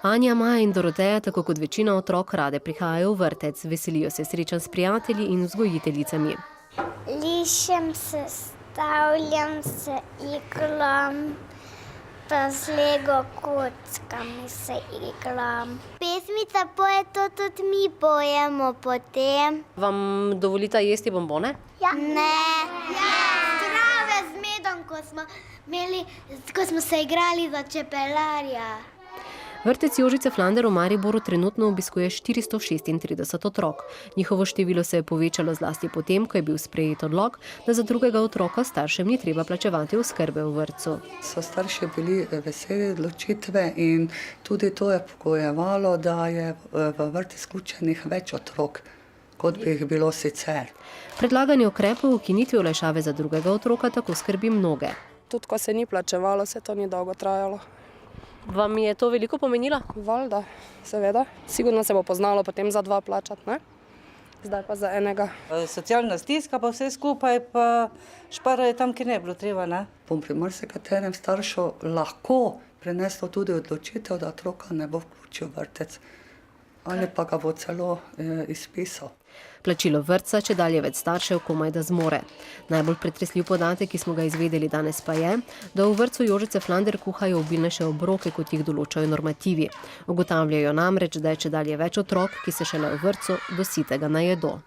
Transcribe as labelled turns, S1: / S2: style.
S1: Anja, Maja in Doroteja, tako kot večina otrok, rade prihajajo v vrtec. Veselijo se srečanj s prijatelji in vzgojiteljicami.
S2: Lišem se, stavljam se, igram, pa z Lego kockami se igram. Pesmica poje, to tudi mi pojemo potem.
S1: Vam dovolita jesti bombone?
S2: Ja. Ne. Ja. Zdrave z medom, ko smo se igrali za čebelarja.
S1: Vrtec Jožice Flander v Mariboru trenutno obiskuje 436 otrok. Njihovo število se je povečalo zlasti potem, ko je bil sprejet odlok, da za drugega otroka staršem ni treba plačevati oskrbe v vrtcu.
S3: So starši bili veseli odločitve in tudi to je pogojevalo, da je v vrtec vključenih več otrok, kot bi jih bilo sicer.
S1: Predlagani ukrep o ukinitvi olajšave za drugega otroka tako skrbi mnoge.
S4: Tudi ko se ni plačevalo, se to ni dolgo trajalo.
S1: Vam je to veliko pomenilo?
S4: Valjda, seveda. Sigurno se bo poznalo potem za dva plačati, ne? Zdaj pa za enega.
S5: Socialna stiska pa vse skupaj, pa špara je tam, ki ne je bilo treba, ne?
S3: Bom pri marsikaterem staršu lahko preneslo tudi odločitev, da otroka ne bo vključil v vrtec. Ali pa ga bo celo izpisal.
S1: Plačilo vrtca čedalje več staršev komaj da zmore. Najbolj pretresljiv podatek, ki smo ga izvedeli danes, pa je, da v vrtcu Jožice Flander kuhajo obilnejše obroke, kot jih določajo normativi. Ugotavljajo namreč, da je čedalje več otrok, ki se šele v vrtcu do sitega najedo.